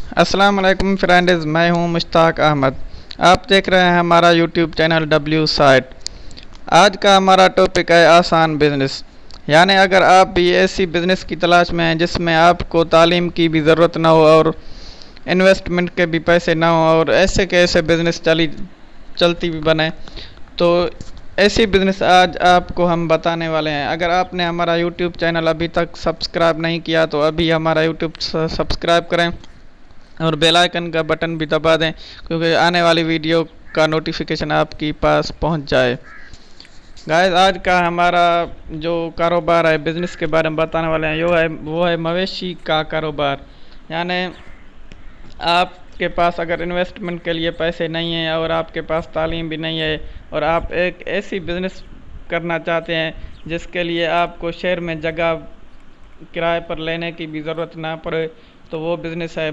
अस्सलाम वालेकुम फ्रेंड्स, मैं हूं मुश्ताक अहमद। आप देख रहे हैं हमारा यूट्यूब चैनल डब्ल्यू साइट। आज का हमारा टॉपिक है आसान बिजनेस। यानी अगर आप भी ऐसी बिजनेस की तलाश में हैं जिसमें आपको तालीम की भी ज़रूरत ना हो और इन्वेस्टमेंट के भी पैसे ना हो और ऐसे के ऐसे बिजनेस चलती भी बने, तो ऐसी बिजनेस आज आपको हम बताने वाले हैं। अगर आपने हमारा यूट्यूब चैनल अभी तक सब्सक्राइब नहीं किया तो अभी हमारा यूट्यूब सब्सक्राइब करें और बेल आइकन का बटन भी दबा दें, क्योंकि आने वाली वीडियो का नोटिफिकेशन आपके पास पहुंच जाए। गाइस, आज का हमारा जो कारोबार है, बिज़नेस के बारे में बताने वाले हैं, वो है मवेशी का कारोबार। यानी आपके पास अगर इन्वेस्टमेंट के लिए पैसे नहीं हैं और आपके पास तालीम भी नहीं है और आप एक ऐसी बिज़नेस करना चाहते हैं जिसके लिए आपको शहर में जगह किराए पर लेने की भी ज़रूरत ना पड़े, तो वो बिज़नेस है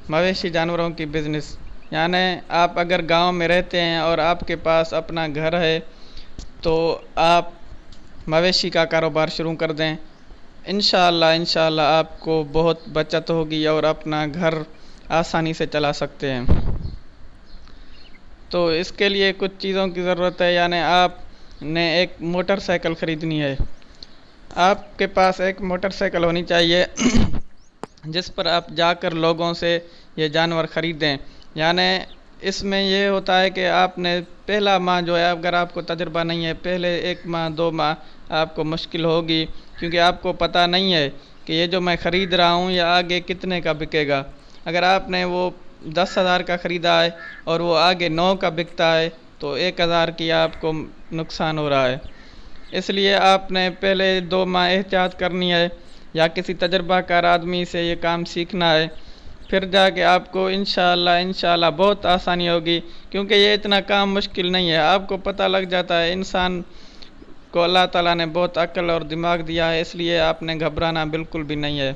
मवेशी जानवरों की बिज़नेस। यानी आप अगर गांव में रहते हैं और आपके पास अपना घर है तो आप मवेशी का कारोबार शुरू कर दें। इंशाअल्लाह आपको बहुत बचत होगी और अपना घर आसानी से चला सकते हैं। तो इसके लिए कुछ चीज़ों की ज़रूरत है। यानी आपने एक मोटरसाइकिल ख़रीदनी है। आपके पास एक मोटरसाइकिल होनी चाहिए जिस पर आप जाकर लोगों से ये जानवर ख़रीदें। यानी इसमें ये होता है कि आपने पहला माह जो है, अगर आपको तजुर्बा नहीं है, पहले 1 माह 2 माह आपको मुश्किल होगी, क्योंकि आपको पता नहीं है कि ये जो मैं ख़रीद रहा हूँ ये आगे कितने का बिकेगा। अगर आपने वो 10,000 का ख़रीदा है और वो आगे 9 का बिकता है तो 1,000 की आपको नुकसान हो रहा है। इसलिए आपने पहले 2 माह एहतियात करनी है या किसी तजर्बाकार आदमी से ये काम सीखना है, फिर जाके आपको इंशाअल्लाह बहुत आसानी होगी, क्योंकि ये इतना काम मुश्किल नहीं है। आपको पता लग जाता है। इंसान को अल्लाह ताला ने बहुत अक्ल और दिमाग दिया है, इसलिए आपने घबराना बिल्कुल भी नहीं है।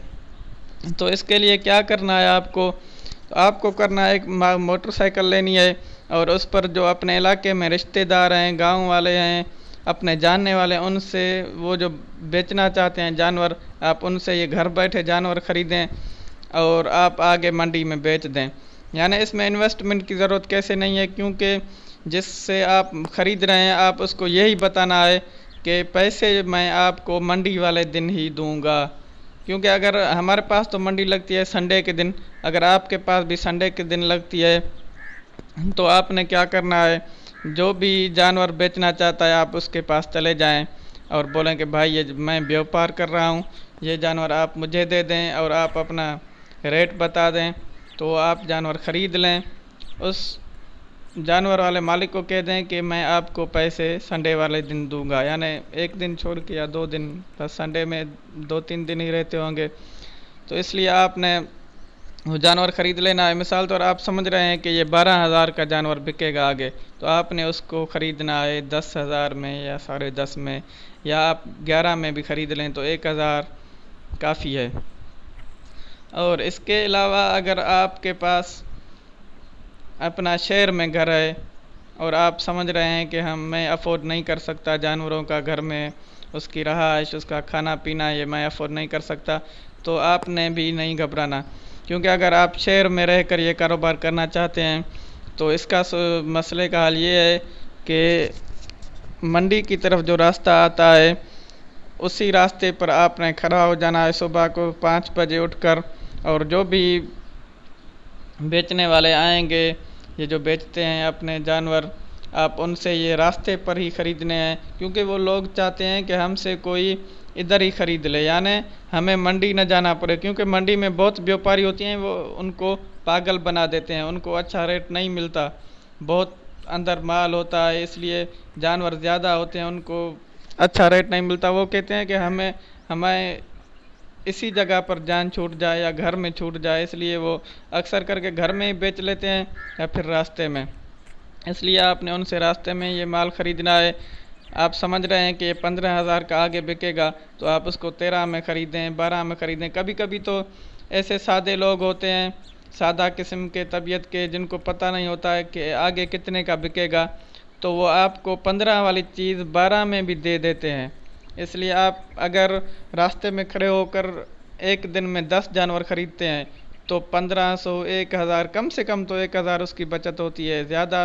तो इसके लिए क्या करना है, आपको करना है, एक मोटरसाइकिल लेनी है और उस पर जो अपने इलाके में रिश्तेदार हैं, गांव वाले हैं, अपने जानने वाले, उनसे वो जो बेचना चाहते हैं जानवर, आप उनसे ये घर बैठे जानवर ख़रीदें और आप आगे मंडी में बेच दें। यानी इसमें इन्वेस्टमेंट की ज़रूरत कैसे नहीं है, क्योंकि जिससे आप ख़रीद रहे हैं आप उसको यही बताना है कि पैसे मैं आपको मंडी वाले दिन ही दूंगा। क्योंकि अगर हमारे पास तो मंडी लगती है संडे के दिन, अगर आपके पास भी संडे के दिन लगती है तो आपने क्या करना है, जो भी जानवर बेचना चाहता है आप उसके पास चले जाएं और बोलें कि भाई ये मैं व्यापार कर रहा हूँ, ये जानवर आप मुझे दे दें और आप अपना रेट बता दें, तो आप जानवर ख़रीद लें। उस जानवर वाले मालिक को कह दें कि मैं आपको पैसे संडे वाले दिन दूंगा। यानी एक दिन छोड़ के या 2 दिन, बस संडे में 2-3 दिन ही रहते होंगे, तो इसलिए आपने वो जानवर ख़रीद लेना है। मिसाल तौर आप समझ रहे हैं कि ये 12,000 का जानवर बिकेगा आगे, तो आपने उसको ख़रीदना है 10,000 में या 10.5 में, या आप 11 में भी ख़रीद लें तो 1,000 काफ़ी है। और इसके अलावा अगर आपके पास अपना शहर में घर है और आप समझ रहे हैं कि मैं अफोर्ड नहीं कर सकता जानवरों का घर में, उसकी रहाइश, उसका खाना पीना, ये मैं अफोर्ड नहीं कर सकता, तो आपने भी नहीं घबराना। क्योंकि अगर आप शहर में रहकर ये कारोबार करना चाहते हैं तो इसका मसले का हल ये है कि मंडी की तरफ जो रास्ता आता है उसी रास्ते पर आपने खड़ा हो जाना है सुबह को 5 बजे उठकर, और जो भी बेचने वाले आएंगे, ये जो बेचते हैं अपने जानवर, आप उनसे ये रास्ते पर ही ख़रीदने हैं, क्योंकि वो लोग चाहते हैं कि हमसे कोई इधर ही ख़रीद ले, यानी हमें मंडी न जाना पड़े। क्योंकि मंडी में बहुत व्यापारी होती हैं, वो उनको पागल बना देते हैं, उनको अच्छा रेट नहीं मिलता, बहुत अंदर माल होता है, इसलिए जानवर ज़्यादा होते हैं, उनको अच्छा रेट नहीं मिलता। वो कहते हैं कि हमें इसी जगह पर जान छूट जाए या घर में छूट जाए, इसलिए वो अक्सर करके घर में ही बेच लेते हैं या फिर रास्ते में। इसलिए आपने उनसे रास्ते में ये माल ख़रीदना है। आप समझ रहे हैं कि ये 15,000 का आगे बिकेगा, तो आप उसको 13 में ख़रीदें, 12 में ख़रीदें। कभी कभी तो ऐसे सादे लोग होते हैं, सादा किस्म के तबीयत के, जिनको पता नहीं होता है कि आगे कितने का बिकेगा, तो वो आपको 15 वाली चीज़ 12 में भी दे देते हैं। इसलिए आप अगर रास्ते में खड़े होकर एक दिन में 10 जानवर ख़रीदते हैं तो 1500 1000 कम से कम तो 1000 उसकी बचत होती है। ज़्यादा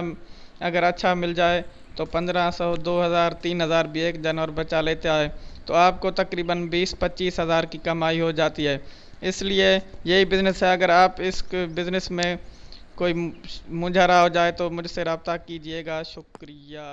अगर अच्छा मिल जाए तो 1500 2000 3000 भी एक जानवर बचा लेता है, तो आपको तकरीबन 20-25 हज़ार की कमाई हो जाती है। इसलिए यही बिज़नेस है। अगर आप इस बिज़नेस में कोई मुंझारा हो जाए तो मुझसे रब्ता कीजिएगा। शुक्रिया।